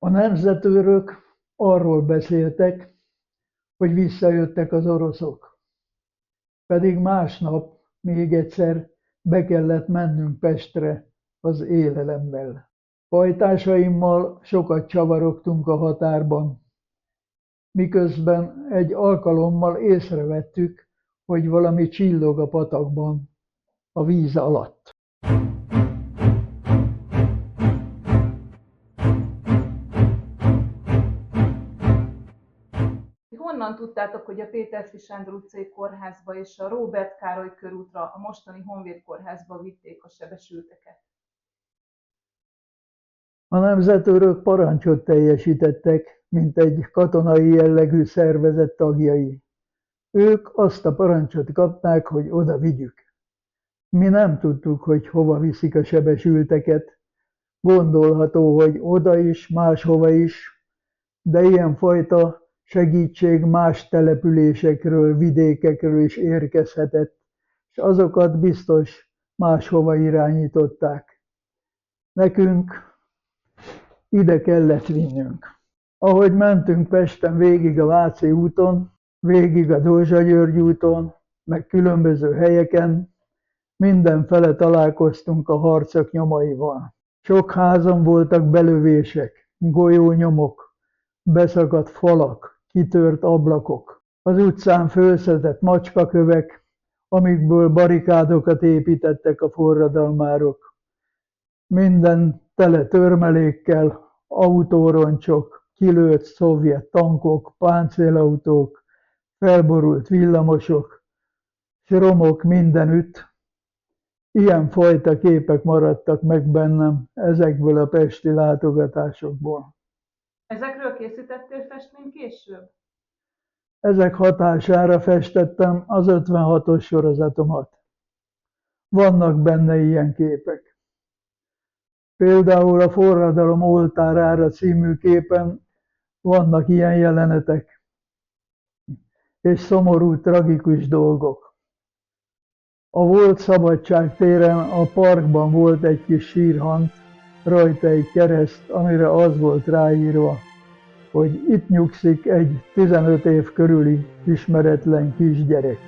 A nemzetőrök arról beszéltek, hogy visszajöttek az oroszok, pedig másnap még egyszer be kellett mennünk Pestre az élelemmel. Pajtásaimmal sokat csavarogtunk a határban, miközben egy alkalommal észrevettük, hogy valami csillog a patakban, a víz alatt. Honnan tudtátok, hogy a Péterfi Sándor utcai kórházba és a Róbert Károly körútra, a mostani Honvéd kórházba vitték a sebesülteket? A nemzetőrök parancsot teljesítettek, mint egy katonai jellegű szervezet tagjai. Ők azt a parancsot kapták, hogy oda vigyük. Mi nem tudtuk, hogy hova viszik a sebesülteket. Gondolható, hogy oda is, máshova is, de ilyenfajta segítség más településekről, vidékekről is érkezhetett, és azokat biztos máshova irányították. Nekünk ide kellett vinnünk. Ahogy mentünk Pesten végig a Váci úton, végig a Dózsa-György úton, meg különböző helyeken, mindenfele találkoztunk a harcok nyomaival. Sok házon voltak belövések, golyónyomok, beszakadt falak, kitört ablakok. Az utcán fölszedett macskakövek, amikből barikádokat építettek a forradalmárok. Minden tele törmelékkel, autóroncsok, kilőtt szovjet tankok, páncélautók, felborult villamosok, s romok mindenütt. Ilyenfajta képek maradtak meg bennem ezekből a pesti látogatásokból. Ezekről készítettél festményt később? Ezek hatására festettem az 56-os sorozatomat. Vannak benne ilyen képek. Például a Forradalom oltárára című képen vannak ilyen jelenetek, és szomorú, tragikus dolgok. A volt Szabadság téren a parkban volt egy kis sírhant, rajta egy kereszt, amire az volt ráírva, hogy itt nyugszik egy 15 év körüli ismeretlen kisgyerek.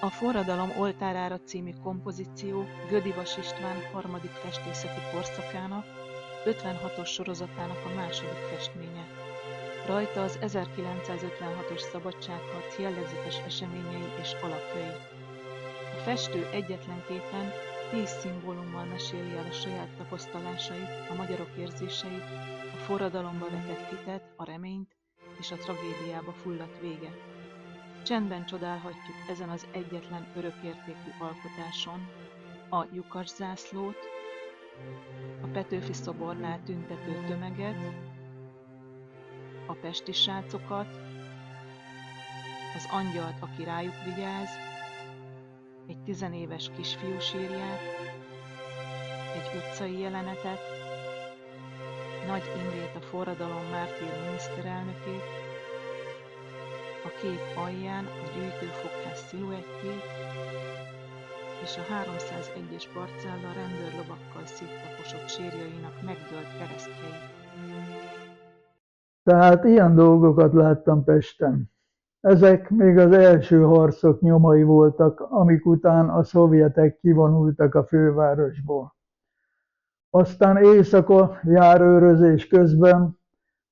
A Forradalom oltárára című kompozíció Gödi-Vas István harmadik festészeti korszakának, 56-os sorozatának a második festménye. Rajta az 1956-os szabadságharc jellegzetes eseményei és alakjai. A festő egyetlen képen 10 szimbólummal meséli el a saját tapasztalásait, a magyarok érzéseit, a forradalomba vetett hitet, a reményt és a tragédiába fulladt véget. Csendben csodálhatjuk ezen az egyetlen örökértékű alkotáson a lyukaszászlót, a Petőfi szobornál tüntető tömeget, a pesti srácokat, az angyalt, aki rájuk vigyáz, egy 10 éves kisfiú sírját, egy utcai jelenetet, Nagy Imrét, a forradalom mártír miniszterelnökét, a kép alján a gyűjtőfogház sziluettjét és a 301-es parcella rendőrlovakkal széttaposott sírjainak megdőlt keresztjeit. Tehát ilyen dolgokat láttam Pesten. Ezek még az első harcok nyomai voltak, amik után a szovjetek kivonultak a fővárosból. Aztán éjszaka járőrözés közben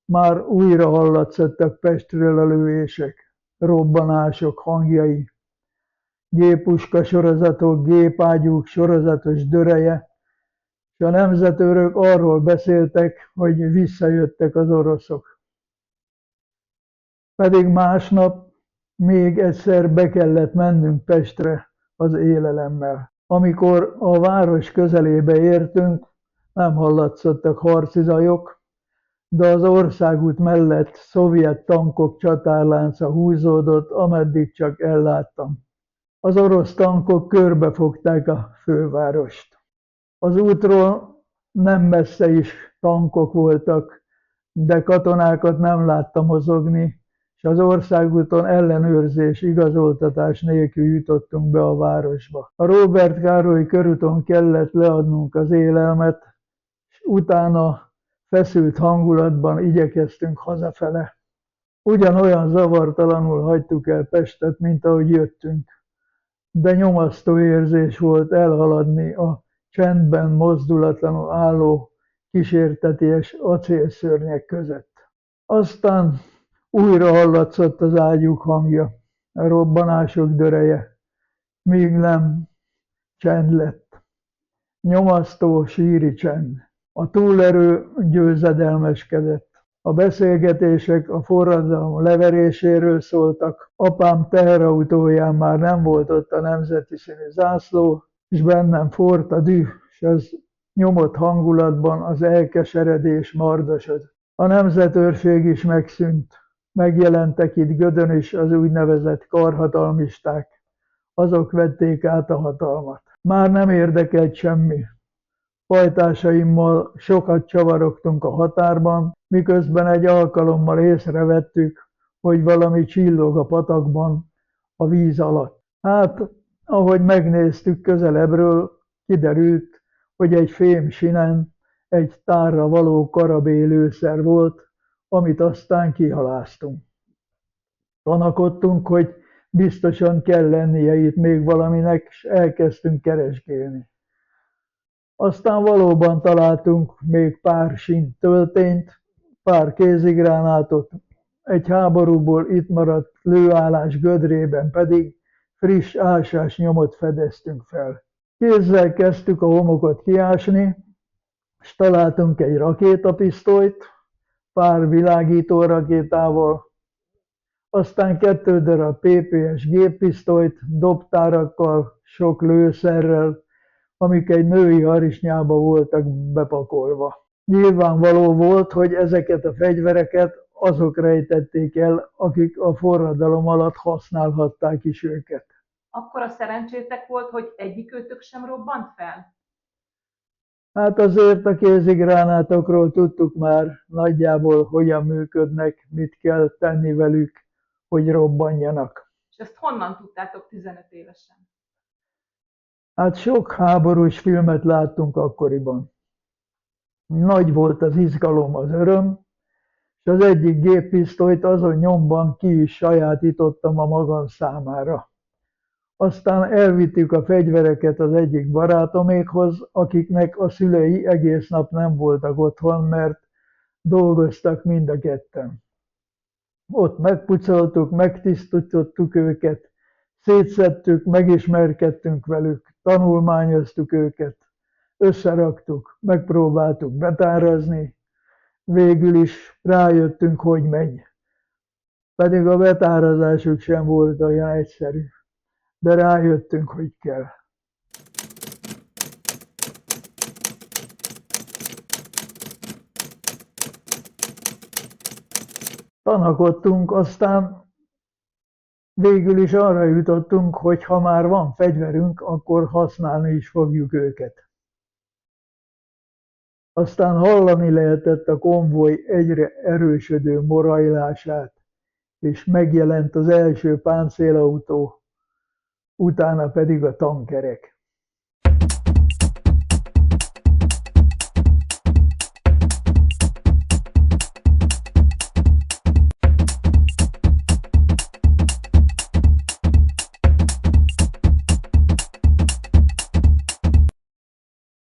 már újra hallatszottak Pestről a lövések, robbanások hangjai, géppuska sorozatok, gépágyúk sorozatos döreje, és a nemzetőrök arról beszéltek, hogy visszajöttek az oroszok. Pedig másnap még egyszer be kellett mennünk Pestre az élelemmel. Amikor a város közelébe értünk, nem hallatszottak harci zajok, de az országút mellett szovjet tankok csatárlánca húzódott, ameddig csak elláttam. Az orosz tankok körbefogták a fővárost. Az útról nem messze is tankok voltak, de katonákat nem láttam mozogni, és az országúton ellenőrzés, igazoltatás nélkül jutottunk be a városba. A Róbert Károly körúton kellett leadnunk az élelmet, és utána feszült hangulatban igyekeztünk hazafele. Ugyanolyan zavartalanul hagytuk el Pestet, mint ahogy jöttünk, de nyomasztó érzés volt elhaladni a csendben mozdulatlanul álló kísérteties acélszörnyek között. Aztán újra hallatszott az ágyúk hangja, a robbanások döreje, míg nem csend lett. Nyomasztó, síri csend. A túlerő győzedelmeskedett. A beszélgetések a forradalom leveréséről szóltak, apám teherautóján már nem volt ott a nemzeti színű zászló, és bennem forrt a düh, és az nyomott hangulatban az elkeseredés mardosod. A nemzetőrség is megszűnt. Megjelentek itt Gödön is az úgynevezett karhatalmisták. Azok vették át a hatalmat. Már nem érdekelt semmi. Pajtásaimmal sokat csavarogtunk a határban, miközben egy alkalommal észrevettük, hogy valami csillog a patakban, a víz alatt. Hát, ahogy megnéztük közelebbről, kiderült, hogy egy fémsinen egy tárra való karabélőszer volt, amit aztán kihaláztunk. Tanakodtunk, hogy biztosan kell lennie itt még valaminek, és elkezdtünk keresgélni. Aztán valóban találtunk még pár sint töltényt, pár kézigránátot, egy háborúból itt maradt lőállás gödrében pedig friss ásás nyomot fedeztünk fel. Kézzel kezdtük a homokot kiásni, és találtunk egy rakétapisztolyt, pár világító rakétával, aztán 2 darab PPS géppisztolyt, dobtárakkal, sok lőszerrel, amik egy női harisnyába voltak bepakolva. Nyilvánvaló volt, hogy ezeket a fegyvereket azok rejtették el, akik a forradalom alatt használhatták is őket. Akkora szerencsétek volt, hogy egyikőtök sem robbant fel? Hát azért a kézigránátokról tudtuk már nagyjából, hogyan működnek, mit kell tenni velük, hogy robbanjanak. És ezt honnan tudtátok 15 évesen? Hát sok háborús filmet láttunk akkoriban. Nagy volt az izgalom, az öröm, és az egyik géppisztolyt azon nyomban ki is sajátítottam a magam számára. Aztán elvittük a fegyvereket az egyik barátomékhoz, akiknek a szülei egész nap nem voltak otthon, mert dolgoztak mind a ketten. Ott megpucoltuk, megtisztítottuk őket, szétszedtük, megismerkedtünk velük, tanulmányoztuk őket, összeraktuk, megpróbáltuk betárazni, végül is rájöttünk, hogy megy. Pedig a betárazásuk sem volt olyan egyszerű, de rájöttünk, hogy kell. Tanakodtunk, aztán végül is arra jutottunk, hogy ha már van fegyverünk, akkor használni is fogjuk őket. Aztán hallani lehetett a konvoj egyre erősödő morajlását, és megjelent az első páncélautó, utána pedig a tankerek.